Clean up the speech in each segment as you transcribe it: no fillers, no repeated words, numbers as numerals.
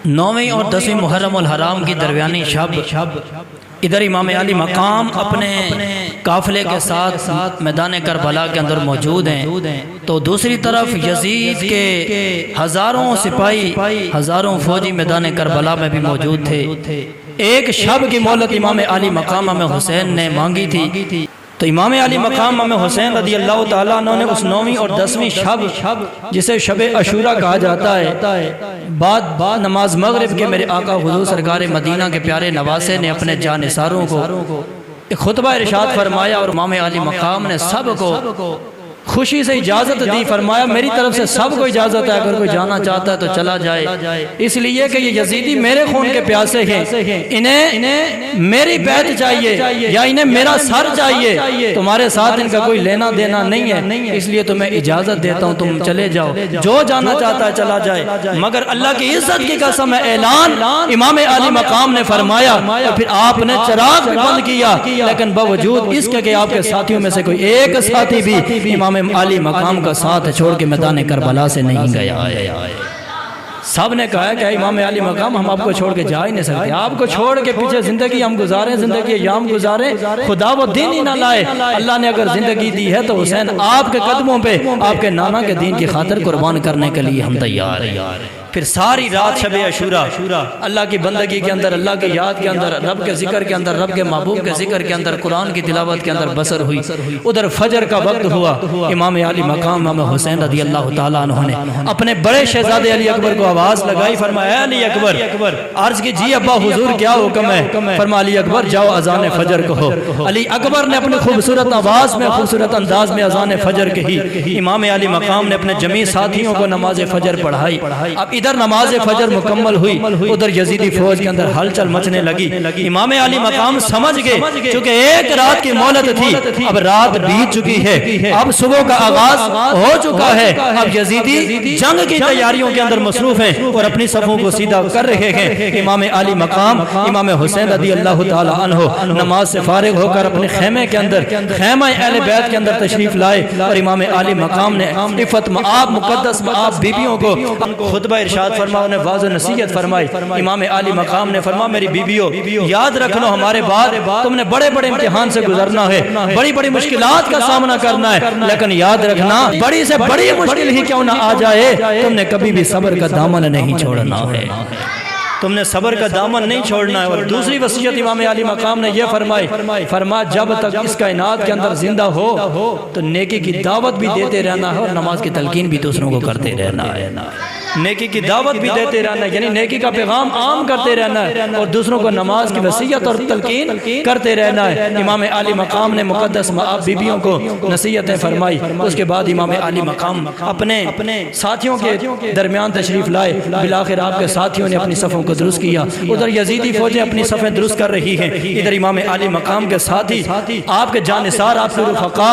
9ویں اور 10ویں محرم الحرام کی درمیانی شب ادھر امام علی مقام اپنے قافلے کے ساتھ میدان کربلا کے اندر موجود ہیں، تو دوسری طرف یزید کے ہزاروں سپاہی ہزاروں فوجی میدان کربلا میں بھی موجود تھے۔ ایک شب کی مہلت امام علی مقام امام حسین نے مانگی تھی، تو امام علی مقام امام حسین رضی اللہ تعالیٰ عنہ نے اس 9ویں اور 10ویں شب جسے شب عاشوراء کہا جاتا ہے، بعد نماز مغرب کے میرے آقا حضور سرکار مدینہ کے پیارے نواسے نے اپنے جانثاروں کو ایک خطبہ ارشاد فرمایا، اور امام علی مقام نے سب کو خوشی سے اجازت دی، فرمایا میری طرف سے سب کو اجازت ہے، اگر کوئی جانا چاہتا ہے تو چلا جائے، اس لیے کہ یہ یزیدی میرے خون کے پیاسے ہیں، انہیں میری بیعت چاہیے یا انہیں میرا سر چاہیے، تمہارے ساتھ ان کا کوئی لینا دینا نہیں ہے، اس لیے تمہیں اجازت دیتا ہوں، تم چلے جاؤ، جو جانا چاہتا ہے چلا جائے۔ مگر اللہ کی عزت کی قسم ہے، اعلان امام علی مقام نے فرمایا، اور پھر آپ نے چراغ بھی بند کیا، لیکن باوجود اس کے کہ آپ کے ساتھیوں میں سے کوئی ایک ساتھی بھی امام علی مقام کا ساتھ چھوڑ کے میدان کربلا سے نہیں گیا ہے۔ سب نے کہا کہ امام علی مقام ہم آپ کو چھوڑ کے جا ہی نہیں سکتے، آپ کو چھوڑ کے پیچھے زندگی ہم گزاریں، زندگی ایام گزاریں، خدا وہ دین ہی نہ لائے۔ اللہ نے اگر زندگی دی ہے تو حسین آپ کے قدموں پہ آپ کے نانا کے دین کی خاطر قربان کرنے کے لیے ہم تیار ہیں۔ پھر ساری رات شب عاشوراء اللہ کی بندگی کے اندر، اللہ کی یاد کے اندر، رب کے ذکر کے اندر، رب کے محبوب کے ذکر کے اندر، قرآن کی تلاوت کے اندر بسر ہوئی۔ ادھر فجر کا وقت ہوا، امام علی مقام امام حسین رضی اللہ تعالیٰ عنہ نے اپنے بڑے شہزادے علی اکبر کو آواز لگائی، فرمایا علی اکبر، عرض کی جی ابا حضور کیا حکم ہے؟ فرمایا علی اکبر جاؤ اذان فجر کہو۔ علی اکبر نے اپنی خوبصورت آواز میں، خوبصورت انداز میں اذان فجر کہی۔ امام علی مقام نے اپنے جمیع ساتھیوں کو نماز فجر پڑھائی۔ اب ادھر نماز فجر مکمل ہوئی، ادھر یزیدی فوج کے اندر ہلچل مچنے لگی۔ امام علی مقام سمجھ گئے چونکہ ایک رات کی مہلت تھی، اب رات بیت چکی ہے، اب صبح کا آغاز ہو چکا ہے، اب یزیدی جنگ کی تیاریوں کے اندر مصروف ہیں اور اپنی صفوں کو سیدھا کر رہے ہیں۔ امام علی مقام امام حسین رضی اللہ تعالی عنہ نماز سے فارغ ہو کر اپنے خیمے کے اندر، خیمہ اہل بیت کے اندر تشریف لائے، اور امام علی مقام نے عفت مآب مقدس مآب بیبیوں کو خطبہ ارشاد فرمایا، انہیں واضح نصیحت فرمائی۔ امام علی مقام نے فرمایا میری بیبیوں یاد رکھ لو، ہمارے بعد تم نے بڑے بڑے امتحان سے گزرنا ہے، بڑی بڑی مشکلات کا سامنا کرنا ہے، لیکن یاد رکھنا بڑی سے بڑی مشکل ہی کیوں نہ آ جائے، تم نے کبھی بھی صبر کا دامن نہیں چھوڑنا ہے، تم نے صبر کا دامن نہیں چھوڑنا ہے۔ اور دوسری وصیت امام علی مقام نے یہ فرمایا جب تک اس کائنات کے اندر زندہ ہو تو نیکی کی دعوت بھی دیتے رہنا ہے، اور نماز کی تلقین بھی دوسروں کو کرتے رہنا ہے، نیکی کی دعوت بھی دیتے رہنا ہے، یعنی نیکی کا پیغام عام کرتے رہنا ہے، اور دوسروں کو نماز کی وصیت اور تلقین کرتے رہنا ہے۔ امام علی مقام نے مقدس مآب بیبیوں کو نصیحتیں فرمائی۔ اس کے بعد امام علی مقام اپنے ساتھیوں کے درمیان تشریف لائے، بالآخر آپ کے ساتھیوں نے اپنی صفوں کو درست کیا۔ ادھر یزیدی فوجیں اپنی صفیں درست کر رہی ہیں، ادھر امام علی مقام کے ساتھی، آپ کے جانثار، آپ کے رفقا،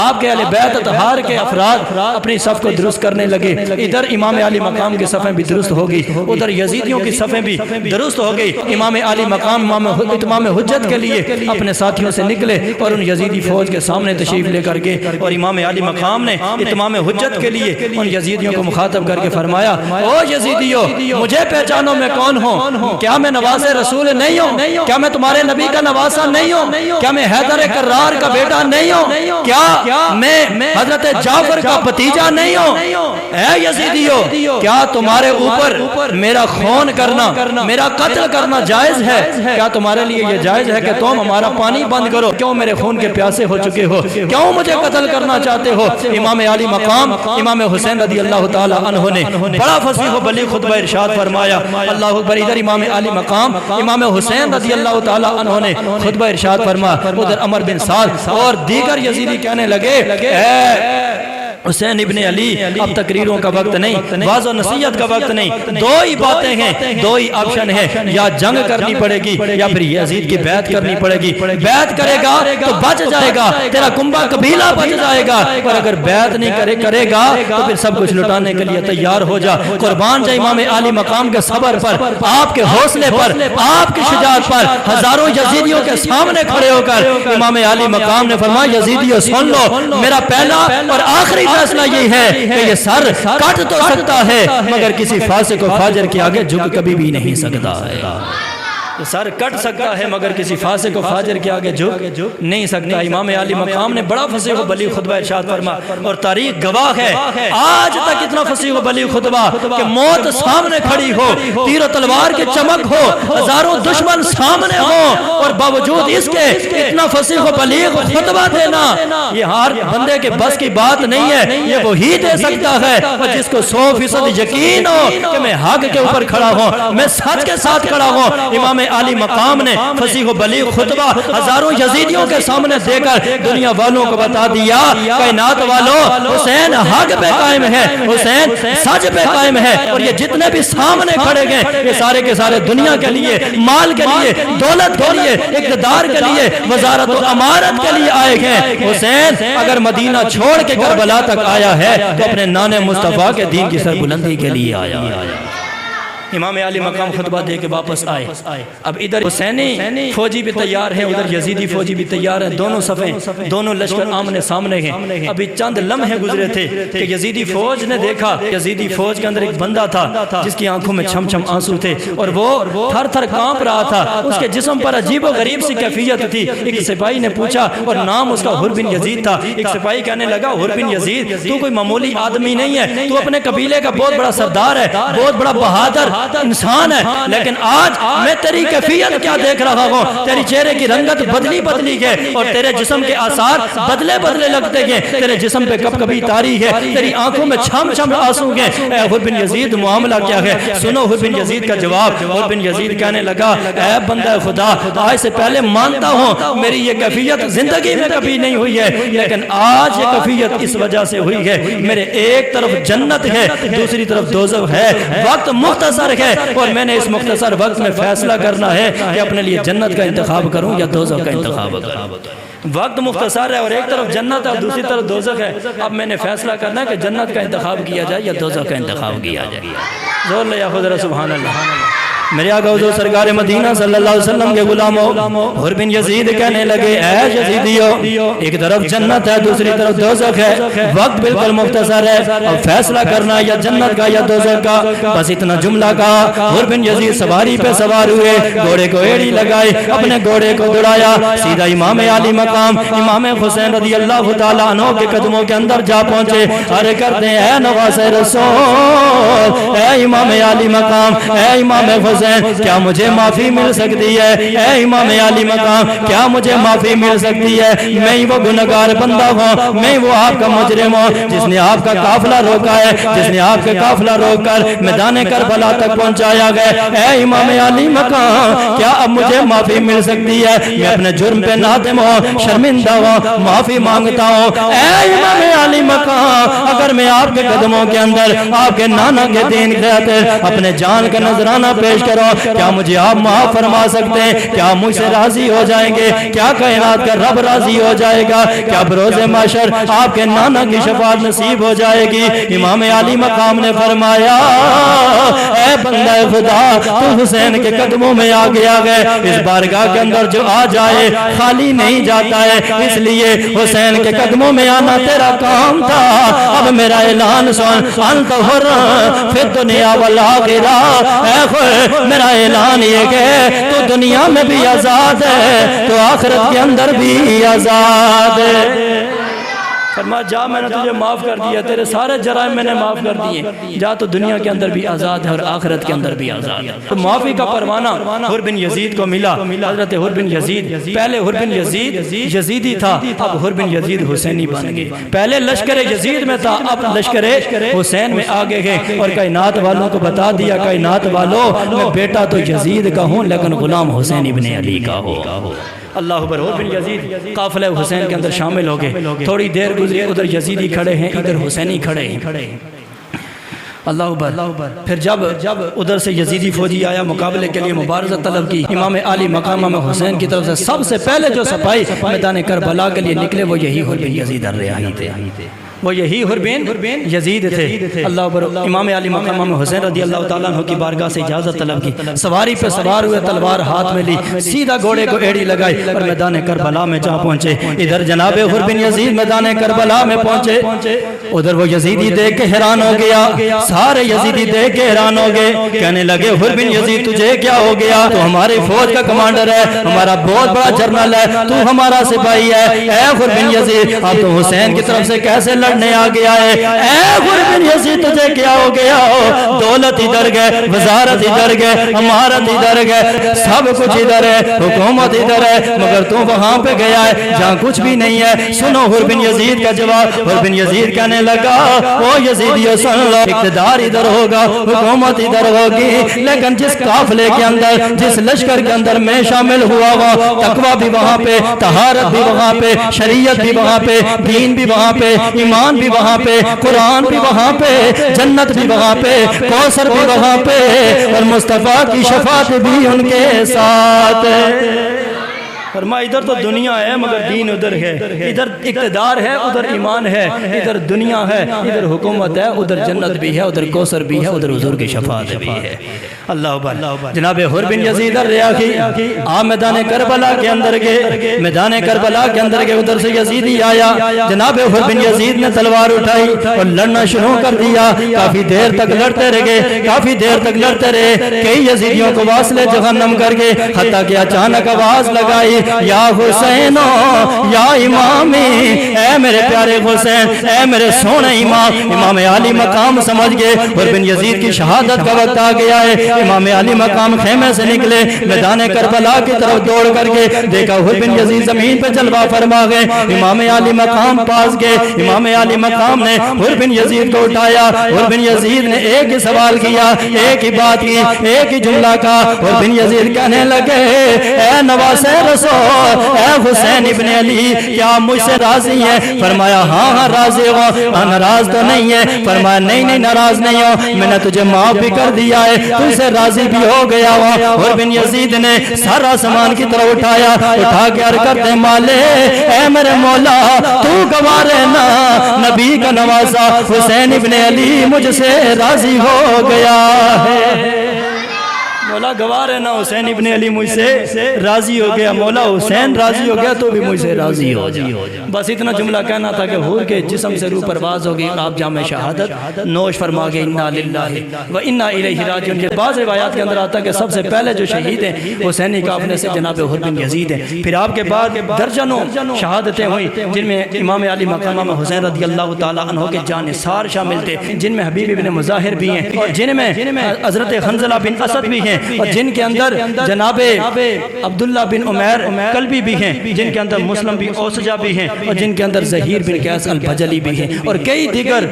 آپ کے اہل بیت اطہار کے افراد اپنی صف کو درست کرنے لگے۔ ادھر امام علی مقام کی صفیں بھی درست ہو گئی، ادھر یزیدیوں کی صفیں بھی درست ہو گئی۔ امام علی مقام اتمام حجت کے لیے اپنے ساتھیوں سے نکلے اور ان یزیدی فوج کے سامنے تشریف لے کر کے، اور امام علی مقام نے اتمام حجت کے لیے ان یزیدیوں کو مخاطب کر کے فرمایا او یزیدیو مجھے پہچانو میں کون ہوں؟ کیا میں نواز رسول نہیں ہوں؟ کیا میں تمہارے نبی کا نواسا نہیں ہوں؟ کیا میں حیدر کرار کا بیٹا نہیں ہوں؟ کیا میں حضرت جعفر کا بھتیجا نہیں ہوں؟ اے یزیدیو کیا تمہارے اوپر میرا خون کرنا، میرا قتل کرنا جائز ہے؟ کیا تمہارے لیے یہ جائز ہے کہ تم ہمارا پانی بند کرو؟ کیوں میرے خون کے پیاسے ہو چکے ہو؟ کیوں مجھے قتل کرنا چاہتے ہو؟ امام علی مقام امام حسین رضی اللہ تعالی عنہ نے بڑا فصیح و بلیغ خطبہ ارشاد فرمایا، اللہ اکبر۔ ادھر امام علی مقام امام حسین رضی اللہ تعالی عنہ نے خطبہ ارشاد فرمایا، ادھر عمر بن سعد اور دیگر یزیدی کہنے لگے اے حسین ابن علی اب تقریروں کا وقت نہیں، واضح و نصیحت کا وقت نہیں، دو ہی باتیں ہیں، دو ہی آپشن ہیں، یا جنگ کرنی پڑے گی یا پھر یزید کی بیعت کرنی پڑے گی۔ بیعت کرے گا تو بچ جائے گا، تیرا کنبہ قبیلہ بچ جائے گا، اور اگر بیعت نہیں کرے گا تو پھر سب کچھ لٹانے کے لیے تیار ہو جا۔ قربان جائے امام علی مقام کے صبر پر، آپ کے حوصلے پر، آپ کی شجاعت پر، ہزاروں یزیدیوں کے سامنے کھڑے ہو کر امام علی مقام نے فرمایا یزیدیوں سن لو، میرا پہلا اور آخری فیصلہ یہ ہے کہ یہ سر کٹ تو سکتا ہے مگر کسی فاسق و فاجر کے آگے جھک کبھی بھی نہیں سکتا ہے. سر کٹ سکتا ہے مگر کسی فاسق و فاجر کے آگے جھک نہیں سکتا. امام عالی مقام نے بڑا فصیح و بلیغ خطبہ ارشاد فرما اور تاریخ گواہ ہے آج تک اتنا فصیح و بلیغ خطبہ کہ موت سامنے کھڑی ہو, تیر و تلوار کے چمک ہو, ہزاروں دشمن سامنے ہو اور باوجود اس کے اتنا فصیح و بلیغ خطبہ دینا یہ ہر بندے کے بس کی بات نہیں ہے. یہ وہی دے سکتا ہے اور جس کو 100% یقین ہو کہ میں حق کے اوپر کھڑا ہوں, میں سچ کے ساتھ کھڑا ہوں. امام عالی مقام نے فصیح و بلیغ خطبہ ہزاروں یزیدیوں کے سامنے دے کر دنیا والوں کو بتا دیا کائنات والوں حسین حق پہ قائم ہے, حسین سچ پہ قائم ہے. اور یہ جتنے بھی سامنے کھڑے گئے یہ سارے کے سارے دنیا کے لیے, مال کے لیے, دولت کے لیے, اقتدار کے لیے, وزارت و امارت کے لیے آئے گئے. حسین اگر مدینہ چھوڑ کے کربلا تک آیا ہے تو اپنے نان مصطفیٰ کے دین کی سربلندی کے لیے آیا. امام عالی مقام خطبہ دے کے واپس آئے. اب ادھر حسینی فوجی بھی تیار ہیں, ادھر یزیدی فوجی بھی تیار ہیں, دونوں صفیں, دونوں لشکر آمنے سامنے ہیں. ابھی چند لمحے گزرے تھے کہ یزیدی فوج نے دیکھا, یزیدی فوج کے اندر ایک بندہ تھا جس کی آنکھوں میں چھم چھم آنسو تھے اور وہ تھر تھر کانپ رہا تھا. اس کے جسم پر عجیب و غریب سی کیفیت تھی. ایک سپاہی نے پوچھا اور نام اس کا حر بن یزید تھا. ایک سپاہی کہنے لگا حر بن یزید تو کوئی معمولی آدمی نہیں ہے, تو اپنے قبیلے کا بہت بڑا سردار ہے, بہت بڑا بہادر انسان ہے, لیکن آج میں تیری کیفیت کیا دیکھ رہا ہوں, تیری چہرے کی رنگت بدلی گئے اور تیرے جسم کے آثار بدلے لگتے گئے, تیرے جسم پہ کب کبھی تاری ہے, تیری آنکھوں میں چھم چھم آنسو گئے. اے حر بن یزید معاملہ کیا ہے؟ سنو حر بن یزید کا جواب. حر بن یزید کہنے لگا اے بندہ خدا, آج سے پہلے مانتا ہوں میری یہ کیفیت زندگی میں کبھی نہیں ہوئی ہے, لیکن آج یہ کیفیت اس وجہ سے ہوئی ہے میرے ایک طرف جنت ہے, دوسری طرف دوزخ ہے, وقت مختصر ہے اور میں نے اس مختصر وقت میں فیصلہ کرنا ہے کہ اپنے لیے جنت کا انتخاب کروں یا دوزخ کا انتخاب کروں. وقت مختصر ہے اور ایک طرف جنت ہے اور دوسری طرف دوزخ ہے. اب میں نے فیصلہ کرنا ہے کہ جنت کا انتخاب کیا جائے یا دوزخ کا انتخاب کیا جائے. زور لے یا خدا سبحان اللہ. میرے آقا حضور سرکار مدینہ صلی اللہ علیہ وسلم کے غلاموں حر بن یزید کہنے لگے اے یزیدیو, ایک طرف جنت ہے دوسری طرف دوزخ ہے, وقت بالکل مختصر ہے اور فیصلہ کرنا یا جنت کا یا دوزخ کا. بس اتنا جملہ کہا. حر بن یزید سواری پہ سوار ہوئے, گھوڑے کو ایڑی لگائی, اپنے گھوڑے کو دوڑایا, سیدھا امام عالی مقام امام حسین رضی اللہ تعالیٰ عنہ کے قدموں کے اندر جا پہنچے. عرض کرتے ہیں اے نواز رسول, اے امام عالی مقام, اے امام حسین, کیا مجھے معافی مل سکتی ہے؟ اے امام عالی مقام, کیا مجھے معافی مل سکتی ہے؟ میں ہی وہ گنہگار بندہ ہوں, میں ہی وہ آپ کا مجرم ہوں جس نے آپ کا قافلہ روکا ہے, جس نے آپ کے قافلہ روک کر میدان کربلا تک پہنچایا گیا. اے امام عالی مقام, کیا اب مجھے معافی مل سکتی ہے؟ میں اپنے جرم پہ نادم ہوں, شرمندہ ہوں, معافی مانگتا ہوں. اے امام عالی مقام, اگر میں آپ کے قدموں کے اندر آپ کے نانا کے دین کے خاطر اپنے جان کا نذرانہ پیش کرو, کیا مجھے آپ معاف فرما سکتے ہیں؟ کیا مجھ سے راضی ہو جائیں گے؟ کیا کائنات کا رب راضی ہو جائے گا؟ کیا بروز محشر آپ کے نانا کی شفاعت نصیب ہو جائے گی؟ امام عالی مقام نے فرمایا اے بندہ خدا, تو حسین کے قدموں میں آ گیا ہے, اس بارگاہ کے اندر جو آ جائے خالی نہیں جاتا ہے, اس لیے حسین کے قدموں میں آنا تیرا کام تھا. اب میرا اعلان سن, انت حر فی الدنیا والآخرہ, میرا اعلان یہ کہ تو دنیا میں بھی آزاد ہے تو آخرت کے اندر بھی آزاد ہے. فرمایا جا, میں نے تجھے معاف کر دیا, تیرے سارے جرائم میں نے معاف کر دیے, جا تو دنیا کے اندر بھی آزاد ہے اور آخرت کے اندر بھی آزاد ہے. تو معافی کا پروانہ حر بن یزید کو ملا. حضرت حر بن یزید, پہلے حر بن یزید یزیدی تھا, اب حر بن یزید حسینی بن گئے. پہلے لشکر یزید میں تھا, اب لشکر حسین میں آگے گئے اور کائنات والوں کو بتا دیا کائنات والوں میں بیٹا تو یزید کا ہوں لیکن غلام حسین ابن علی کا ہو. اللہ اکبر. حر بن یزید قافلہ حسین کے اندر شامل ہو گئے. تھوڑی دیر گزری, ادھر یزیدی کھڑے ہیں, ادھر حسینی کھڑے ہیں. اللہ اکبر. پھر جب ادھر سے یزیدی فوجی آیا مقابلے کے لیے مبارزہ طلب کی, امام عالی مقام میں حسین کی طرف سے سب سے پہلے جو سپاہی میدان کربلا کے لیے نکلے وہ یہی حر بن یزید الریاحی تھے. وہ یہی حر بن یزید تھے۔ اللہ اکبر۔ امام علی مقام امام حسین رضی اللہ تعالیٰ عنہ کی بارگاہ سے اجازت طلب کی، سواری پہ سوار ہوئے، تلوار ہاتھ میں لی، سیدھا گھوڑے کو ایڑی لگائی اور میدان کربلا میں جا پہنچے۔ ادھر جناب حر بن یزید میدان کربلا میں پہنچے، ادھر وہ یزیدی دیکھ کے حیران ہو گیا، سارے یزیدی دیکھ کے حیران ہو گئے، کہنے لگے حر بن یزید تجھے کیا ہو گیا؟ تو ہماری فوج کا کمانڈر ہے، ہمارا بہت بڑا جرنل ہے، تو ہمارا سپاہی ہے، اے حر بن یزید اب تو حسین کی طرف سے کیسے لڑنے آ گیا ہے؟ اے حر بن یزید تجھے کیا ہو گیا؟ دولت ادھر گئے، وزارت ادھر گئے، امارت ادھر گئے، سب کچھ ادھر ہے، حکومت ادھر ہے، مگر تو وہاں پہ گیا ہے جہاں کچھ بھی نہیں ہے۔ سنو حر بن یزید کا جواب۔ حر بن یزید کہنے لگا او یزیدیو سن لو، اقتدار ادھر ہوگا، حکومت ادھر ہوگی، لیکن جس قافلے کے اندر، جس لشکر کے اندر میں شامل ہوا ہوا، تقویٰ بھی وہاں پہ، طہارت بھی وہاں پہ، شریعت بھی وہاں پہ، دین بھی وہاں پہ، ایمان بھی وہاں پہ، قرآن بھی وہاں پہ، جنت بھی وہاں پہ، کوثر بھی وہاں پہ، اور مصطفیٰ کی شفاعت بھی ان کے ساتھ ہے۔ فرمایا ادھر تو دنیا ہے مگر دین ادھر ہے، ادھر اقتدار ہے ادھر ایمان ہے، ادھر دنیا ہے ادھر حکومت ہے، ادھر جنت بھی ہے، ادھر کوثر بھی ہے، ادھر حضور کی شفاعت بھی ہے۔ اللہ اکبر۔ جناب حر بن یزید الریاحی آپ میدان کربلا کے اندر گئے، میدان کربلا کے اندر گئے، ادھر سے یزیدی آیا، جناب حر بن یزید نے تلوار اٹھائی اور لڑنا شروع کر دیا، کافی دیر تک لڑتے رہے، کافی دیر تک لڑتے رہے، کئی یزیدیوں کو واصل جہنم کر گئے، حتیٰ کہ اچانک آواز لگائی یا حسین یا امامی، اے میرے پیارے حسین، اے میرے سونے امام۔ امام علی مقام سمجھ گئے حر بن یزید کی شہادت کا وقت آ گیا ہے۔ امام علی مقام خیمے سے نکلے، میدان کربلا کی طرف دوڑ کر کے دیکھا حر بن یزید زمین پہ جلوہ فرما گئے، امام علی مقام پاس گئے، امام علی مقام نے حر بن یزید کو اٹھایا، حر بن یزید نے ایک ہی سوال کیا، ایک ہی بات کی، ایک ہی جملہ کہا، حر بن یزید کہنے لگے اے نواز رسول، اے حسین ابن علی کیا مجھ سے راضی ہے؟ فرمایا ہاں ہاں راضی ہو، ناراض تو نہیں ہے؟ فرمایا نہیں نہیں ناراض نہیں ہو، میں نے تجھے معاف بھی کر دیا ہے، تجھ سے راضی بھی ہو گیا ہوا۔ حر بن یزید نے سارا سامان کی طرف اٹھایا، اٹھا کے عرض کرتے مالے اے میرے مولا تو گوارے نا، نبی کا نوازا حسین ابن علی مجھ سے راضی ہو گیا ہے۔ مولا گوار ہے نا حسین ابن علی مجھ سے راضی ہو گیا، مولا حسین راضی ہو گیا تو بھی مجھ سے راضی ہو جا۔ بس اتنا جملہ کہنا تھا کہ حور کے جسم سے روح پرواز ہو گئی، آپ جام شہادت نوش فرما گئے، انا للہ و انا الیہ راجعون۔ یہ بعض روایات کے اندر آتا ہے کہ سب سے پہلے جو شہید ہیں حسینی قافلے سے جناب حر بن یزید ہیں، پھر آپ کے بعد درجنوں شہادتیں ہوئی، جن میں امام علی مقام امام حسین رضی اللہ تعالیٰ عنہ کے جانثار شامل تھے، جن میں حبیب ابن مظاہر بھی ہیں، اور جن میں حضرت حنظلہ بن اسد بھی ہیں، اور جن کے اندر جناب عبداللہ بن عمیر قلبی بھی ہیں، جن کے اندر مسلم بن اوسجہ بھی ہیں، اور جن کے اندر زہیر بن قیس البجلی بھی ہیں، اور کئی دیگر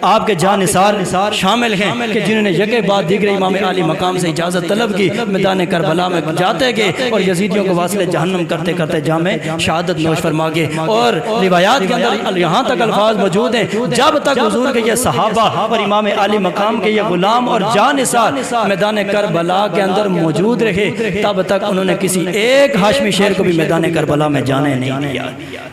آپ کے جانثار شامل ہیں کہ جنہوں نے یکے بعد دیگر امام علی مقام سے اجازت طلب کی، میدان کربلا میں جاتے گئے اور یزیدیوں کو واصل جہنم کرتے کرتے جام شہادت نوش فرما گئے۔ اور روایات کے اندر یہاں تک الفاظ موجود ہیں جب تک حضور کے یہ صحابہ اور امام علی مقام کے یہ غلام اور جانثار میدان کربلا کے اندر موجود رہے، تب تک انہوں نے کسی ایک ہاشمی شیر کو بھی میدان کربلا میں جانے نہیں دیا،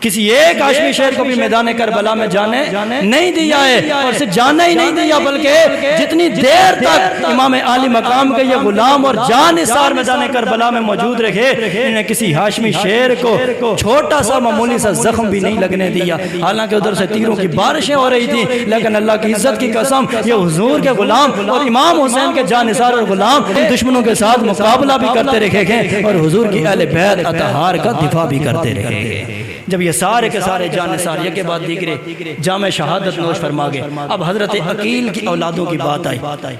کسی ایک ہاشمی شیر کو بھی میدان کربلا میں جانے نہیں دیا ہے، اور صرف جانے ہی نہیں دیا بلکہ جتنی دیر تک امام علی مقام کے یہ غلام اور جانثار میدان کربلا میں موجود رہے، انہوں نے کسی ہاشمی شیر کو چھوٹا سا معمولی سا زخم بھی نہیں لگنے دیا، حالانکہ ادھر سے تیروں کی بارشیں ہو رہی تھی، لیکن اللہ کی عزت کی قسم یہ حضور کے غلام اور امام حسین کے جانثار اور غلام دشمنوں کے ساتھ مقابلہ بھی کرتے رہے گئے اور حضور کی اہل بیت اطہار کا دفاع بھی کرتے رہے گئے۔ جب یہ سارے کے سارے جانثار یکے بعد دیگرے جام شہادت نوش فرما گئے، اب حضرت عقیل کی اولادوں کی بات آئی،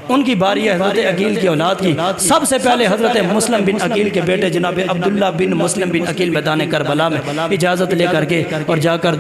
ان کی باری ہے حضرت عقیل کی اولاد کی۔ سب سے پہلے حضرت مسلم بن عقیل کے بیٹے جناب عبداللہ بن مسلم بن عقیل میدان کربلا میں اجازت لے کر کے اور جا کر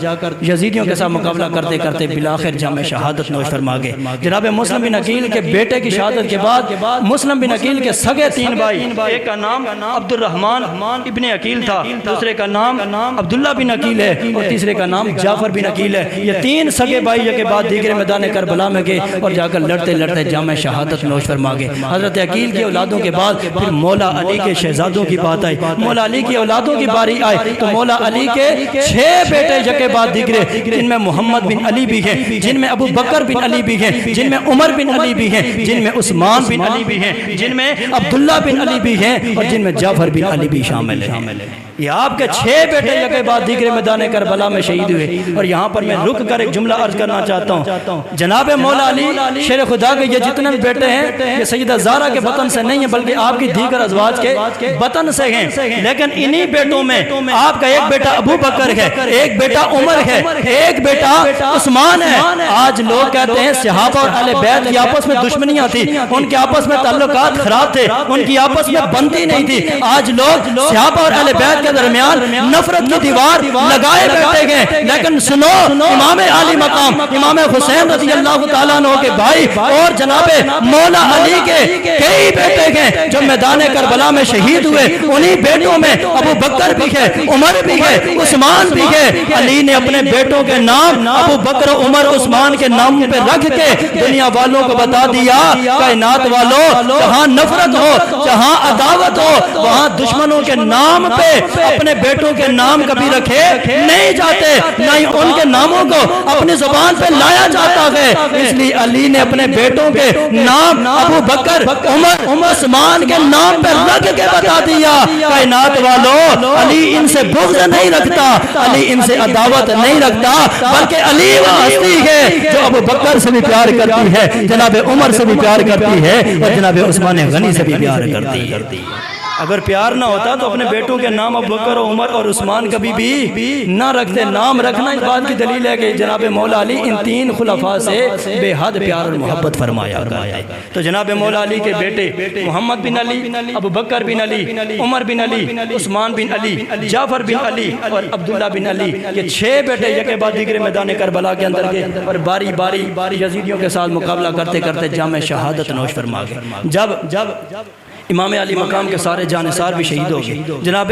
یزیدیوں کے ساتھ مقابلہ کرتے کرتے بالآخر جام شہادت نوش فرما گئے۔ جناب مسلم بن عقیل کے بیٹے کی شہادت کے بعد مسلم بن عقیل کے سگے 3 بھائی، ایک کا نام عبد الرحمن ابن عقیل تھا، دوسرے کا نام عبداللہ بن عقیل ہے اور تیسرے کا نام جعفر بن عقیل ہے۔ یہ 3 سگے بھائی کے بعد دیگر میدان کربلا میں گئے اور جا کر لڑتے لڑتے جام شہادت نوش فرما گئے۔ حضرت عقیل کی اولادوں کے بعد پھر مولا علی کے شہزادوں کی بات آئی، مولا علی کی اولادوں کی باری آئی تو مولا علی کے 6 بیٹے کے بعد دیگرے، جن میں محمد بن علی بھی ہیں، جن میں ابو بکر بن علی بھی ہیں، جن میں عمر بن علی بھی ہیں، جن میں عثمان بن علی بھی ہیں، جن میں عبداللہ بن علی بھی ہیں اور جن میں جعفر بن علی بھی شامل ہیں۔ یہ آپ کے 6 بیٹے کے بعد دیگر میدان کربلا میں شہید ہوئے۔ اور یہاں پر میں رک کر ایک جملہ عرض کرنا چاہتا ہوں، جناب مولا علی شیر خدا کے یہ جتنے بیٹے ہیں یہ سیدہ زہرا کے بطن سے نہیں ہیں بلکہ آپ کی دیگر ازواج کے بطن سے ہیں، لیکن انہی بیٹوں میں آپ کا ایک بیٹا ابو بکر ہے، ایک بیٹا عمر ہے، ایک بیٹا عثمان ہے۔ آج لوگ کہتے ہیں صحابہ اور اہل بیت کی آپس میں دشمنیاں تھی، ان کے آپس میں تعلقات خراب تھے، ان کی آپس میں بنتی نہیں تھی۔ آج لوگ صحابہ اور اہل بیت کے درمیان نفرت کی دیوار لگائے بیٹھے گئے، لیکن سنو امام عالی مقام امام حسین رضی اللہ تعالیٰ عنہ کے بھائی اور جناب مولا علی کے کئی بیٹے ہیں جو میدان کربلا میں شہید ہوئے۔ انہی بیٹوں میں ابو بکر بھی ہے، عمر بھی ہے، عثمان بھی ہے۔ علی نے اپنے بیٹوں کے نام ابو بکر عمر عثمان کے نام پہ رکھ کے دنیا والوں کو بتا دیا، کائنات والوں جہاں نفرت ہو، جہاں عداوت ہو، وہاں دشمنوں کے نام پہ اپنے بیٹوں کے نام کبھی رکھے نہیں جاتے، نہ ہی ان کے ناموں کو اپنی زبان پہ لایا جاتا ہے۔ اس لیے علی نے اپنے بیٹوں کے نام ابو بکر عمر عثمان کے نام پہ رکھ کے بتا دیا، کائنات والوں علی ان سے بغض نہیں رکھتا، علی ان سے عداوت نہیں رکھتا، بلکہ علی وہ ہستی ہے جو ابو بکر سے بھی پیار کرتی ہے، جناب عمر سے بھی پیار کرتی ہے اور جناب عثمان غنی سے بھی پیار کرتی ہے۔ اگر پیار نہ ہوتا تو اپنے بیٹوں کے نام ابو بکر عمر اور عثمان کبھی بھی نہ رکھتے۔ نام رکھنا اس بات کی دلیل ہے کہ جناب مولا علی ان 3 خلفاء سے بے حد پیار اور محبت فرمایا گیا۔ تو جناب مولا علی کے بیٹے محمد بن علی، ابو بکر بن علی، عمر بن علی، عثمان بن علی، جعفر بن علی اور عبداللہ بن علی، یہ 6 بیٹے یکے بعد دیگر میدان کربلا کے اندر گئے اور باری باری یزیدیوں کے ساتھ مقابلہ کرتے کرتے جام شہادت نوش فرما گئے۔ جب امام علی مقام کے سارے جانثار بھی شہید ہو گئے، جناب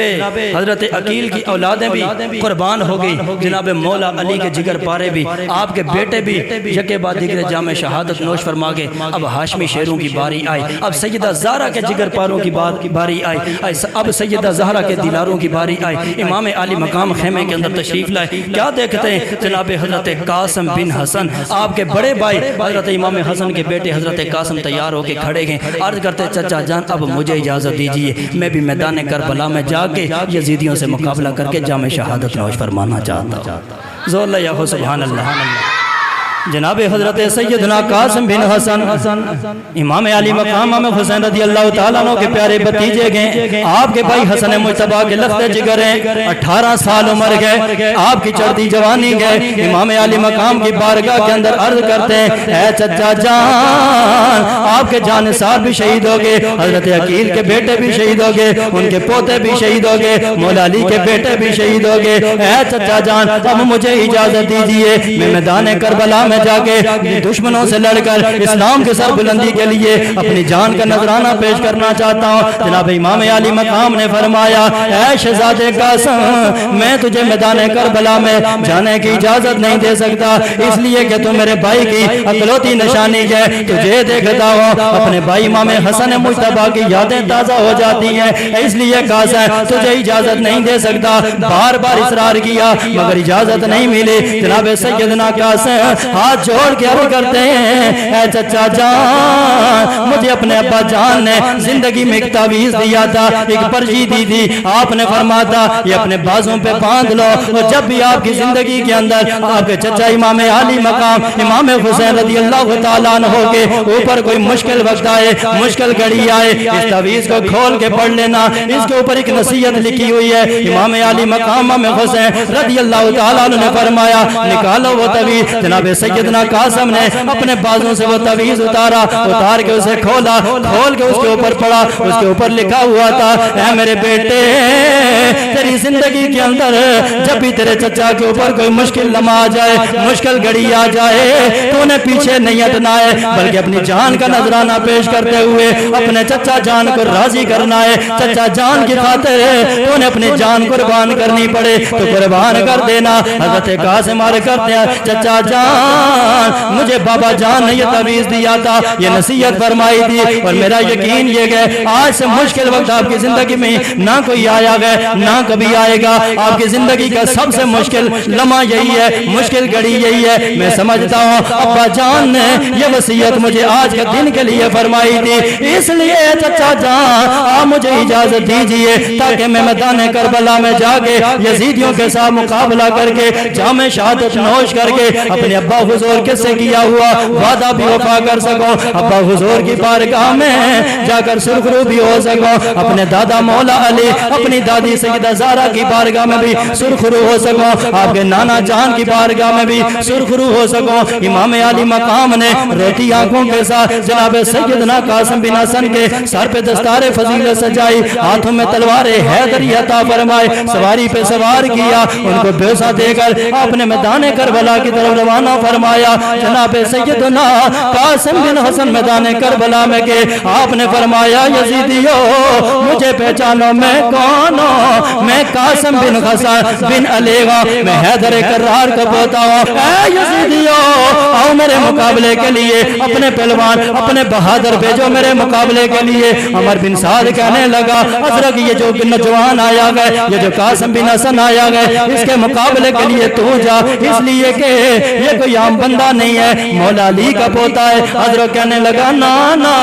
حضرت عقیل کی اولادیں بھی قربان ہو گئی، جناب مولا علی کے جگر پارے بھی، آپ کے بیٹے بھی یکے بعد دیگر جام شہادت نوش فرما گئے۔ اب ہاشمی شیروں کی باری آئی، اب سیدہ زہرا کے جگر پاروں کی باری آئی، اب سیدہ زہرا کے دلاروں کی باری آئی۔ امام علی مقام خیمے کے اندر تشریف لائے، کیا دیکھتے ہیں جناب حضرت قاسم بن حسن، آپ کے بڑے بھائی حضرت امام حسن کے بیٹے حضرت قاسم تیار ہو کے کھڑے ہیں، عرض کرتے چچا جان اب مجھے اجازت دیجئے، میں بھی میدان کربلا میں جا کے یزیدیوں سے مقابلہ کر کے جام شہادت نوش فرمانا چاہتا ہوں۔ زور اللہ یا سبحان اللہ۔ جناب حضرت سیدنا قاسم بن حسن امام علی مقام امام حسین رضی اللہ تعالیٰ عنہ کے پیارے بھتیجے گئے، آپ کے بھائی حسن مجتبیٰ کے لخت جگر ہیں، 18 سال عمر گئے، آپ کی چڑھتی جوانی گئے، امام علی مقام کی بارگاہ کے اندر عرض کرتے ہیں اے چچا جان، آپ کے جانثار بھی شہید ہو گئے، حضرت عقیل کے بیٹے بھی شہید ہو گئے، ان کے پوتے بھی شہید ہو گئے، مولا علی کے بیٹے بھی شہید ہو گئے، اے چچا جان اب مجھے اجازت دیجئے، میں میدان کربلا میں جا کے دشمنوں سے لڑ کر اسلام کے سر بلندی کے لیے اپنی جان کا نذرانہ پیش کرنا چاہتا ہوں۔ جناب امام علی مقام نے فرمایا اے شہزادے قاسم، میں تجھے میدان کربلا میں جانے کی اجازت نہیں دے سکتا، اس لیے کہ تو میرے بھائی کی اکلوتی نشانی ہے، تجھے دیکھتا ہوں اپنے بھائی امام حسن مجتبیٰ کی یادیں تازہ ہو جاتی ہیں، اس لیے قاسم تجھے اجازت نہیں دے سکتا۔ بار بار اصرار کیا مگر اجازت نہیں ملی۔ جناب سیدنا قاسم ہاتھ جوڑ کے عرض کرتے ہیں اے چچا جان، مجھے اپنے ابا جان نے زندگی میں ایک تعویذ دیا تھا، ایک پرچی دی تھی، آپ نے فرمایا تھا یہ اپنے بازوں پہ باندھ لو، اور جب بھی آپ کی زندگی کے اندر آپ کے چچا امام علی مقام امام حسین رضی اللہ تعالیٰ عنہ کے اوپر کوئی مشکل وقت آئے، مشکل گھڑی آئے، اس تعویذ کو کھول کے پڑھ لینا، اس کے اوپر ایک نصیحت لکھی ہوئی ہے۔ امام علی مقام امام حسین رضی اللہ تعالیٰ عنہ نے فرمایا نکالو وہ تعویذ۔ جناب سیدنا قاسم نے اپنے بازوں سے وہ تعویذ اتار کے اسے کھولا، کھول کے اس کے اوپر پڑا، اس کے اوپر لکھا ہوا تھا اے میرے بیٹے تیری زندگی کے اندر جب بھی تیرے چچا کے اوپر کوئی مشکل لمحہ آ جائے، مشکل گھڑی آ جائے تو انہیں پیچھے نہیں ہٹنا ہے بلکہ اپنی جان کا نذرانہ پیش کرتے ہوئے اپنے چچا جان کو راضی کرنا ہے۔ چچا جان کی خاطر تو انہیں اپنی جان قربان کرنی پڑے تو قربان کر دینا۔ حضرت قاسم عرض کرتے ہیں چچا جان مجھے بابا جان نے یہ تعویذ دیا تھا، یہ نصیحت فرمائی تھی اور میرا یقین یہ ہے آج سے مشکل وقت آپ کی زندگی میں نہ کوئی آیا گیا نہ کبھی آئے گا۔ آپ کی زندگی کا سب سے مشکل لمحہ یہی ہے، مشکل گھڑی یہی ہے۔ میں سمجھتا ہوں ابا جان نے یہ وصیت مجھے آج کے دن کے لیے فرمائی تھی، اس لیے چچا جان آپ مجھے اجازت دیجئے تاکہ میں میدان کربلا میں جا کے یزیدیوں کے ساتھ مقابلہ کر کے جام شہادت نوش کر کے اپنے ابا حضور کس سے کیا ہوا وعدہ بھی وفا کر سکوں، ابا حضور کی بارگاہ میں جا کر سرخرو بھی ہو سکوں، اپنے دادا مولا علی اپنی دادی سیدہ زہرا کی بارگاہ میں بھی سرخرو ہو سکوں، آپ کے نانا جان کی بارگاہ میں بھی سرخرو ہو سکوں۔ امام علی مقام نے روتی آنکھوں کے ساتھ جناب سیدنا قاسم بن حسن کے سر پہ دستار فضیلت سجائی، ہاتھوں میں تلوار حیدری عطا فرمائے، سواری پہ سوار کیا، ان کو بیسا دے کر اپنے میدان کربلا کی طرف روانہ فرمایا۔ جناب سیدنا قاسم بن حسن میدان کربلا میں گئے، آپ نے فرمایا یزیدیو مجھے پہچانو میں کون ہوں، میں قاسم بن حسن بن علی میں حیدر کرار کا پوتا ہوں۔ اے یزیدیو آؤ میرے مقابلے کے لیے، اپنے پہلوان اپنے بہادر بھیجو میرے مقابلے کے لیے۔ عمر بن سعد کہنے لگا حضرت یہ جو نوجوان آیا گئے، یہ جو قاسم بن حسن آیا گئے، اس کے مقابلے کے لیے تو جا، اس لیے کہ یہ کوئی عام بندہ نہیں ہے، مولا علی کا پوتا ہے۔ حضرت کہنے لگا نا نا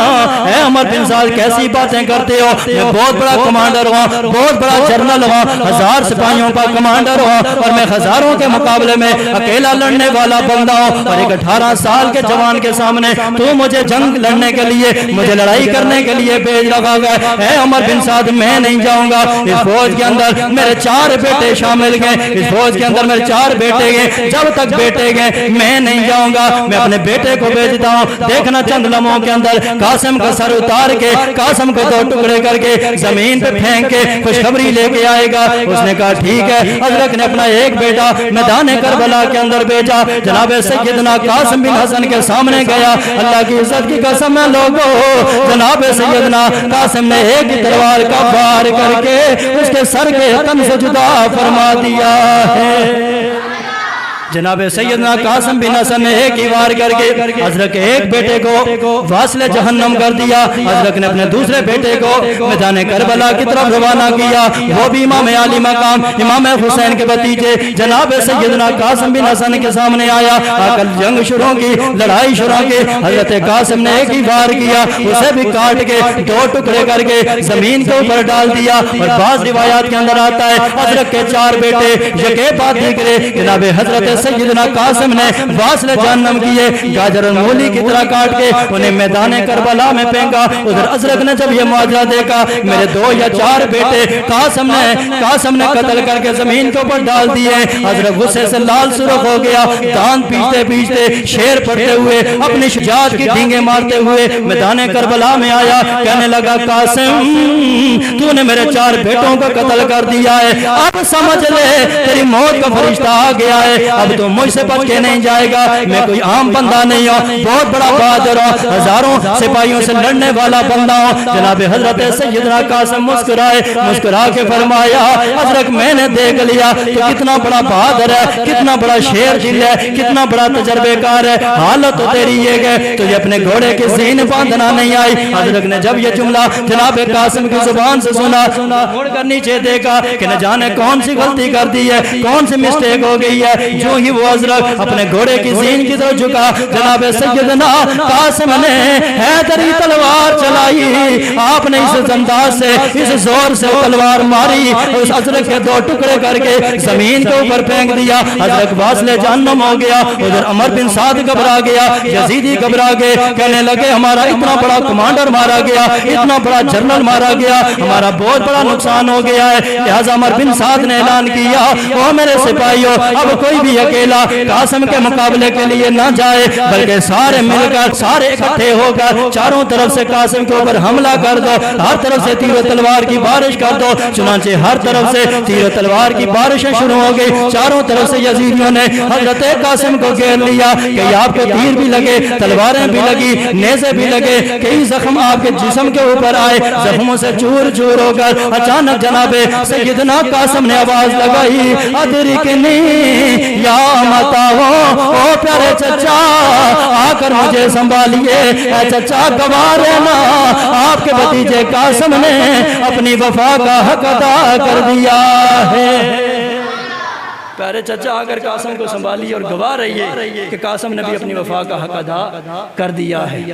اے عمر بن سعد کیسی باتیں کرتے ہو، میں بہت بڑا کمانڈر ہوں، بہت بڑا جنرل ہوں، 1000 سپاہیوں کا کمانڈر ہوں اور میں ہزاروں کے مقابلے میں اکیلا لڑنے والا بندہ ہوں، اور ایک 18 سال کے جوان کے سامنے تو مجھے جنگ لڑنے کے لیے مجھے لڑائی کرنے کے لیے بھیج رکھا گیا۔ اے عمر بن سعد میں نہیں جاؤں گا، اس فوج کے اندر میرے 4 بیٹے شامل گئے، اس فوج کے اندر میرے 4 بیٹے گئے، جب تک بیٹے گئے میں نہیں جاؤں گا، میں اپنے بیٹے کو بھیجتا ہوں۔ دیکھنا چند لمحوں کے اندر قاسم کا سر اتار کے قاسم کو 2 ٹکڑے کر کے زمین پہ پھینک کے خوشخبری لے کے آئے گا۔ اس نے کہا ٹھیک ہے۔ حضرت نے اپنا ایک بیٹا میدان کربلا کے اندر بھیجا، جناب سیدنا قاسم بن حسن کے سامنے گیا، اللہ کی عزت کی قسم ہے لوگوں جناب سیدنا قاسم نے ایک ہی تلوار کا وار کر کے اس کے سر کے تن سے جدا فرما دیا ہے۔ جناب سیدنا قاسم بن حسن نے ایک ہی وار کر کے حضرت کے ایک بیٹے کو واصل جہنم کر دیا۔ حضرت نے اپنے دوسرے بیٹے کو میدان کربلا کی طرف روانہ کیا، وہ بھی امام علی مقام امام حسین کے بھتیجے جناب سیدنا قاسم بن حسن کے سامنے آیا، آ کر جنگ شروع کی، لڑائی شروع کی۔ حضرت قاسم نے ایک ہی وار کیا، اسے بھی کاٹ کے 2 ٹکڑے کر کے زمین کے اوپر ڈال دیا۔ اور بعض روایات کے اندر آتا ہے حضرت کے 4 بیٹے یکے بعد دیگرے جناب حضرت سیدنا قاسم نے واصل جہنم کیے، گاجر اور مولی کی طرح کاٹ کے انہیں میدان کربلا میں پھینکا۔ ادھر ازرق نے جب یہ معجزہ دیکھا، میرے 2 یا 4 بیٹے قاسم نے قتل کر کے زمین کے اوپر ڈال دیے۔ حضرت غصے سے لال سرخ ہو گیا، دانت پیچتے پیچتے شیر پڑتے ہوئے اپنی شجاعت کی ڈینگیں مارتے ہوئے میدان کربلا میں آیا، کہنے لگا قاسم تو نے میرے 4 بیٹوں کو قتل کر دیا ہے، اب سمجھ لے تیری موت کا فرشتہ آ گیا ہے، اب تو مجھ سے بچ کے نہیں جائے گا، میں کوئی عام بندہ نہیں ہوں، بہت بڑا بہادر ہوں، ہزاروں سپاہیوں سے لڑنے والا بندہ ہوں۔ جناب حضرت سیدنا قاسم مسکرا کے فرمایا حضرت میں نے دیکھ لیا کہ کتنا بڑا بہادر ہے، کتنا بڑا شیر دل ہے، کتنا بڑا تجربے کار ہے، حالت تو تیری یہ ہے تجھے اپنے گھوڑے کی زین باندھنا نہیں آئی۔ حضرت نے جب یہ جملہ جناب قاسم کی زبان سے سنا، مڑ کر نیچے دیکھا کہ نہ جانے کون سی غلطی کر دی ہے، کون سی مسٹیک ہو گئی ہے۔ جو ہی وہ حضرت اپنے گھوڑے کی زین کی طرف جھکا، جناب سیدنا قاسم نے حیدری تلوار چلائی، آپ نے اس انداز سے اس زور سے تلوار ماری، اس حضرت کے 2 ٹکڑے کر کے زمین کے اوپر پھینک دیا۔ حضرت واصل جہنم ہو گیا۔ ادھر عمر بن سعد گھبرا گیا، یزیدی گھبرا گئے، کہنے لگے ہمارا اتنا بڑا کمانڈر مارا گیا، اتنا بڑا جنرل مارا گیا، ہمارا بہت بڑا نقصان ہو گیا ہے۔ لہذا عمر بن سعد نے اعلان کیا او میرے سپاہیوں اب کوئی بھی اکیلا قاسم کے مقابلے کے لیے نہ جائے بلکہ سارے مل کر سارے اکٹھے ہو کر چاروں طرف سے قاسم کے اوپر حملہ کر دو ہر طرف سے تیر و تلوار کی بارش کر دو چنانچہ ہر طرف سے تیر و تلوار کی بارشیں شروع ہو گئی چاروں طرف سے یزیدیوں نے حضرت قاسم کو گھیر لیا کہ آپ کے تیر بھی لگے تلواریں بھی لگی نیزے بھی لگے کئی زخم آپ کے جسم کے اوپر آئے زخموں سے چور چور ہو کر اچانک جناب سیدنا قاسم نے آواز لگائی ادرکنی یا متاو او پیارے چچا آ کر مجھے سنبھالیے اے چچا گوار رہنا آپ کے بھتیجے قاسم نے اپنی وفا کا حق ادا کر دیا ہے پیارے چچا آ کر قاسم کو سنبھالیے اور گواہ رہیے کہ قاسم نے بھی اپنی وفا کا حق ادا کر دیا ہے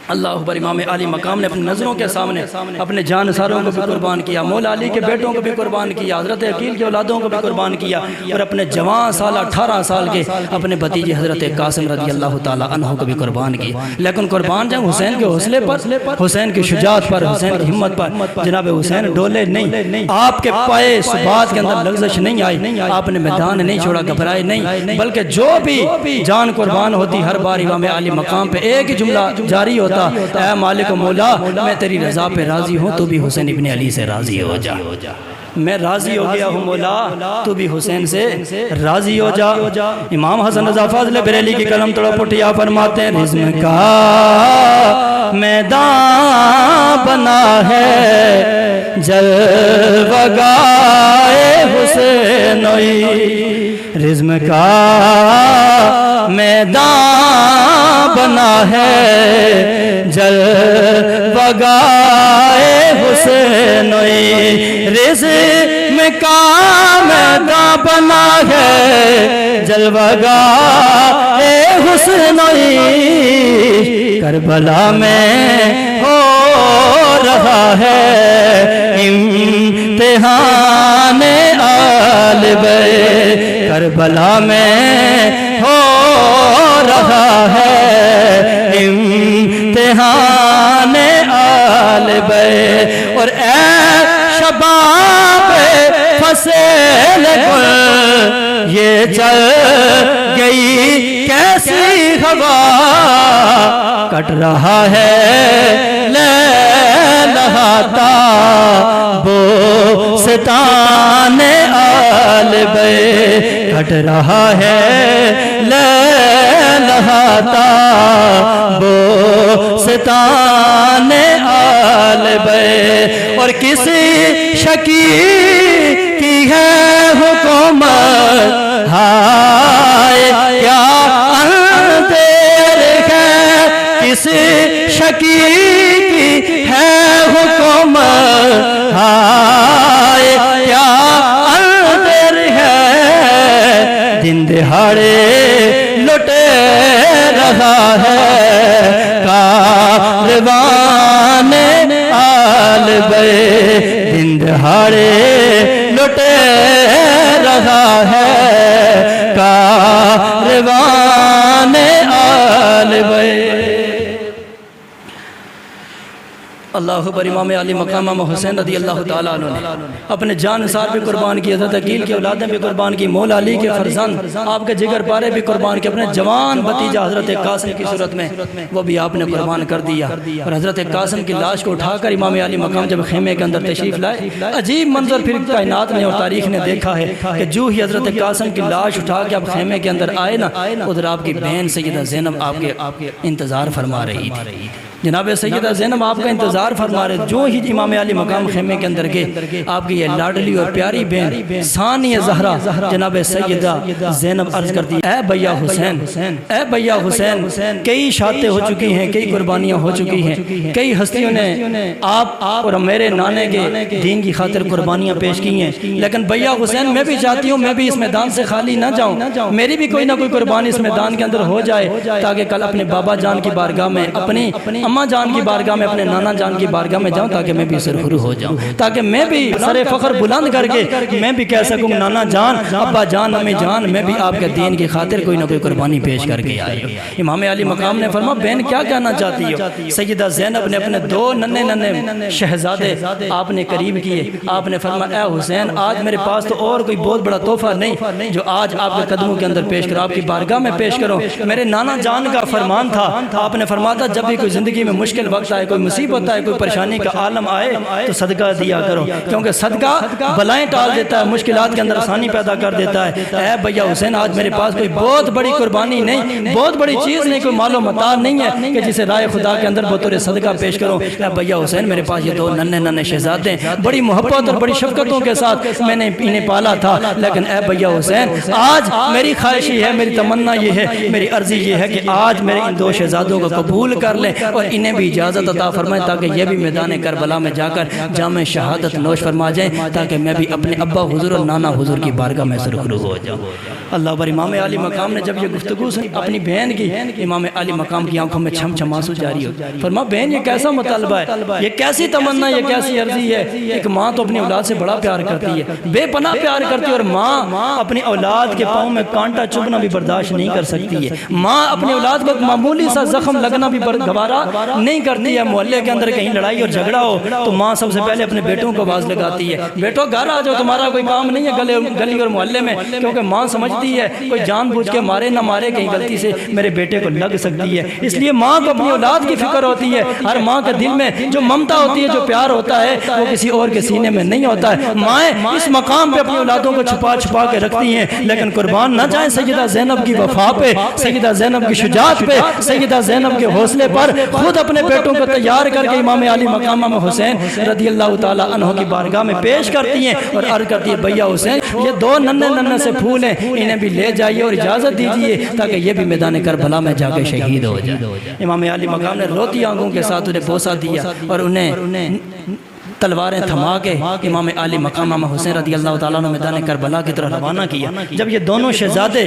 اللہ اکبر امام عالی مقام نے اپنی نظروں کے سامنے اپنے جانساروں کو بھی قربان کیا مولا علی کے بیٹوں کو بھی قربان کیا حضرت عقیل کے اولادوں کو بھی قربان کیا اور اپنے جوان سال 18 سال کے اپنے بھتیجے حضرت قاسم رضی اللہ تعالی عنہ کو بھی قربان کیا لیکن قربان جب حسین کے حوصلے پر حسین کی شجاعت پر حسین کی ہمت پر جناب حسین ڈولے نہیں آپ کے پائے ثبات کے اندر لغزش نہیں آئی آپ نے میدان نہیں چھوڑا گھبرائے نہیں بلکہ جو بھی جان قربان ہوتی ہر بار امام عالی مقام پہ ایک ہی جملہ جاری ہوتا اے مالک و مولا میں تیری رضا پہ راضی ہوں تو بھی حسین ابن علی سے راضی ہو جا میں راضی ہو گیا ہوں مولا تو بھی حسین سے راضی ہو جا امام حسن رضا فاضل بریلی کی قلم توڑ پٹیا فرماتے ہیں رزم کا میدان بنا ہے جلوہ گائے حسینوئی رزم کا میدان بنا ہے جلوہ گائے حسینوئی رزم کا میدان بنا ہے جلوہ گائے حسینوئی کربلا میں ہو رہا ہے امتحان آل بیت کربلا میں ہو رہا ہے امتحان آل بیت اور اے شباب فصیل گل یہ چل گئی کیسی ہوا کٹ رہا ہے لہلاتا بوستان آل بیت کٹ رہا ہے لہلاتا بوستان آل بیت اور کسی شکی کی ہے حکومت ہائے کیا اندھیر ہے کسی شکی کی ہے حکومت ہائے کیا اندھیر ہے دن دہاڑے لٹے رہا ہے کاروان آل بیت دن دہاڑے لٹے رہا ہے کاروان آل بیت اللہ اکبر امام علی مقام حسین رضی اللہ تعالیٰ عنہ نے اپنے جان نثار بھی قربان کی حضرت عقیل کی اولادیں بھی قربان کی مولا علی کے فرزند آپ کے جگر پارے بھی قربان کی اپنے جوان بھتیجا حضرت قاسم کی صورت میں وہ بھی آپ نے قربان کر دیا اور حضرت قاسم کی لاش کو اٹھا کر امام علی مقام جب خیمے کے اندر تشریف لائے عجیب منظر پھر کائنات نے اور تاریخ نے دیکھا ہے کہ جو ہی حضرت قاسم کی لاش اٹھا کے اب خیمے کے اندر آئے نا ادھر آپ کی بہن سیدہ زینب آپ کے انتظار فرما رہی تھی جناب سیدہ زینب آپ کا انتظار فرما رہے جو ہی امام علی مقام خیمے کے اندر گئے آپ کی یہ لاڈلی اور پیاری بہن ثانی زہرا جناب سیدہ زینب عرض کرتی اے بھیا حسین اے بھیا حسین کئی شادیں ہو چکی ہیں کئی قربانیاں ہو چکی ہیں کئی ہستیوں نے آپ اور میرے نانے کے دین کی خاطر قربانیاں پیش کی ہیں لیکن بھیا حسین میں بھی چاہتی ہوں میں بھی اس میدان سے خالی نہ جاؤں میری بھی کوئی نہ کوئی قربانی اس میدان کے اندر ہو جائے تاکہ کل اپنے بابا جان کی بارگاہ میں اپنی اماں جان کی بارگاہ میں اپنے نانا جان کی بارگاہ میں جاؤں تاکہ میں بھی سرخرو ہو جاؤں، تاکہ میں بھی سر فخر بلند کر کے میں بھی کہہ سکوں نانا جان، ابا جان، امی جان، میں بھی آپ کے دین کی خاطر کوئی نہ کوئی قربانی پیش کر کے آئی ہوں۔ امام علی مقام نے فرمایا بہن کیا کہنا چاہتی ہو؟ سیدہ زینب نے اپنے 2 ننھے شہزادے آپ نے قریب کیے، آپ نے فرمایا اے حسین آج میرے پاس تو اور کوئی بہت بڑا تحفہ نہیں جو آج آپ کے قدموں کے اندر پیش کرو، آپ کی بارگاہ میں پیش کرو۔ میرے نانا جان کا فرمان تھا، آپ نے فرمایا تھا جب بھی کوئی زندگی میں مشکل وقت آئے، کوئی مصیبت آئے، کوئی پریشانی کا عالم آئے تو صدقہ دیا کرو، کیونکہ صدقہ بلائیں ٹال دیتا ہے، مشکلات کے اندر آسانی پیدا کر دیتا ہے۔ اے بھیا حسین آج میرے پاس کوئی بہت بڑی قربانی نہیں، بہت بڑی چیز نہیں، کوئی مال و متاع نہیں ہے کہ جسے رائے خدا کے اندر بطور صدقہ پیش کرو۔ اے بھیا حسین میرے پاس یہ 2 ننھے شہزادے بڑی محبت اور بڑی شفقتوں کے ساتھ میں نے انہیں پالا تھا، لیکن اے بھیا حسین آج میری خواہش یہ ہے، میری تمنا یہ ہے، میری عرضی یہ ہے کہ آج میرے ان 2 شہزادوں کو قبول کر لیں اور انہیں بھی اجازت عطا فرمائیں تاکہ یہ بھی میدان کربلا میں جا کر جام شہادت نوش فرما جائیں، تاکہ میں بھی اپنے ابا حضور اور نانا حضور کی بارگاہ میں سرخرو ہو جاؤں۔ اللہ پر امام علی مقام نے جب یہ گفتگو سنی اپنی بہن کی، امام علی مقام کی آنکھوں میں چھم چھم آنسو جاری ہو، فرمایا بہن یہ کیسا مطالبہ ہے، یہ کیسی تمنا، یہ کیسی عرضی ہے۔ ایک ماں تو اپنی اولاد سے بڑا پیار کرتی ہے، بے پناہ پیار کرتی ہے، اور ماں اپنی اولاد کے پاؤں میں کانٹا چبھنا بھی برداشت نہیں کر سکتی ہے۔ ماں اپنی اولاد کو معمولی سا زخم لگنا بھی گوارا نہیں کرتی ہے۔ محلے کے اندر کہیں لڑائی اور جھگڑا ہو تو ماں سب سے پہلے اپنے بیٹوں کو آواز لگاتی ہے، بیٹو گھر آ جاؤ، تمہارا کوئی کام نہیں ہے گلی اور محلے میں، کیونکہ ماں سمجھتی ہے کوئی جان بوجھ کے مارے نہ مارے کہیں غلطی سے میرے بیٹے کو لگ سکتی ہے، اس لیے ماں کو اپنی اولاد کی فکر ہوتی ہے۔ ہر ماں کے دل میں جو ممتا ہوتی ہے، جو پیار ہوتا ہے، وہ کسی اور کے سینے میں نہیں ہوتا ہے۔ مائیں اس مقام پہ اپنی اولادوں کو چھپا چھپا کے رکھتی ہیں، لیکن قربان نہ جائیں سیدہ زینب کی وفا پہ، سیدہ زینب کی شجاعت پہ، سیدہ زینب کے حوصلے پر خود اپنے بیٹوں کو تیار کر کے امام علی مقام امام حسین رضی اللہ تعالی عنہ کی بارگاہ میں پیش کرتی ہیں اور عرض کرتی ہے بھیا حسین یہ 2 ننھے سے پھول ہیں، انہیں بھی لے جائیے اور اجازت دیجیے تاکہ یہ بھی میدان کربلا میں جا کے شہید ہو جائے۔ امام علی مقام نے روتی آنکھوں کے ساتھ انہیں بوسہ دیا اور انہیں تلواریں تھما کے امام علی مقام امام حسین رضی اللہ تعالیٰ عنہ میدان کربلا کی طرف روانہ کیا۔ جب یہ دونوں شہزادے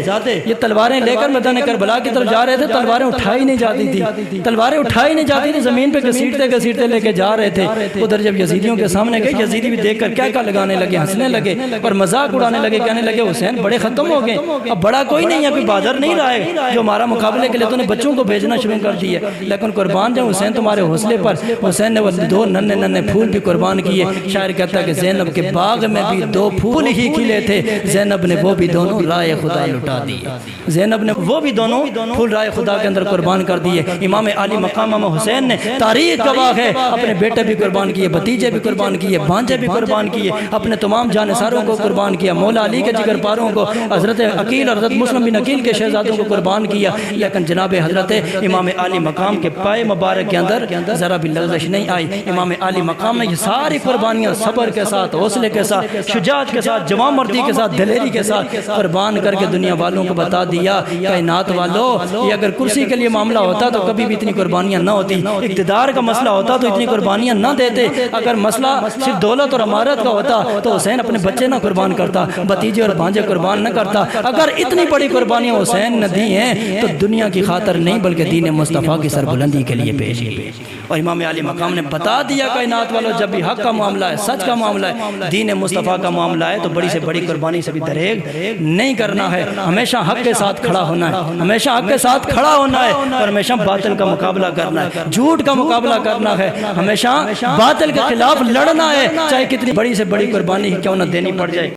یہ تلواریں لے کر میدان کربلا کی طرف جا رہے تھے، تلواریں اٹھائی نہیں جاتی تھی، تلواریں اٹھائی نہیں جاتی تھی، زمین پہ گھسیٹتے لے کے جا رہے تھے۔ ادھر جب یزیدیوں کے سامنے گئے، یزیدی بھی دیکھ کر کیا لگانے لگے، ہنسنے لگے اور مذاق اڑانے لگے، کہنے لگے حسین بڑے ختم ہو گئے، اب بڑا کوئی نہیں ہے، کوئی بہادر نہیں رہا ہے جو ہمارا مقابلے کے لیے تو نے بچوں کو بھیجنا شروع کر دی ہے، لیکن قربان جاؤں حسین تمہارے حوصلے پر۔ حسین نے وہ 2 ننھے پھول بھی قربان کیے۔ شاعر کہتا ہے کہ زینب کے باغ میں بھی 2 پھول ہی کھلے تھے، زینب نے وہ بھی دونوں رائے خدا لٹا دیے، زینب نے وہ بھی دونوں پھول رائے خدا کے اندر قربان کر دیے۔ امام علی مقام امام حسین نے تاریخ گواہ ہے اپنے بیٹے بھی قربان کیے، بھتیجے بھی قربان کیے، بھانجے بھی قربان کیے، اپنے تمام جانثاروں کو قربان کیا، مولا علی کے جگر پاروں کو، حضرت عقیل اور حضرت مسلم بن عقیل کے شہزادوں کو قربان کیا، لیکن جناب حضرت امام علی مقام کے پائے مبارک کے اندر ذرا بھی لغزش نہیں آئی۔ امام علی مقام نے یہ ساری قربانیاں صبر کے ساتھ، حوصلے کے ساتھ، شجاعت کے ساتھ، جوان مردی کے ساتھ، دلیری کے ساتھ قربان کر کے دنیا والوں کو بتا دیا کائنات والو یہ اگر کرسی کے لیے معاملہ ہوتا تو کبھی بھی اتنی قربانیاں نہ ہوتی، اقتدار کا مسئلہ ہوتا تو اتنی قربانیاں نہ دیتے، اگر مسئلہ صرف دولت اور امارت کا ہوتا تو حسین اپنے بچے نہ قربان کرتا، بھتیجے اور بھانجے قربان نہ کرتا۔ اگر اتنی بڑی قربانیاں حسین نے دی ہیں تو دنیا کی خاطر نہیں بلکہ دین مصطفیٰ کی سربلندی کے لیے پیش کی۔ اور امام علی مقام نے بتا دیا کائنات والو جب بھی حق کا معاملہ ہے، سچ کا معاملہ ہے، دین مصطفیٰ کا معاملہ ہے تو بڑی سے بڑی قربانی سے بھی دریغ نہیں کرنا ہے، ہمیشہ حق کے ساتھ کھڑا ہونا ہے، ہمیشہ حق کے ساتھ کھڑا ہونا ہے اور ہمیشہ باطل کا مقابلہ کرنا ہے، جھوٹ کا مقابلہ کرنا ہے، ہمیشہ باطل کے خلاف لڑنا ہے، چاہے کتنی بڑی سے بڑی قربانی کیوں نہ دینی پڑ جائے۔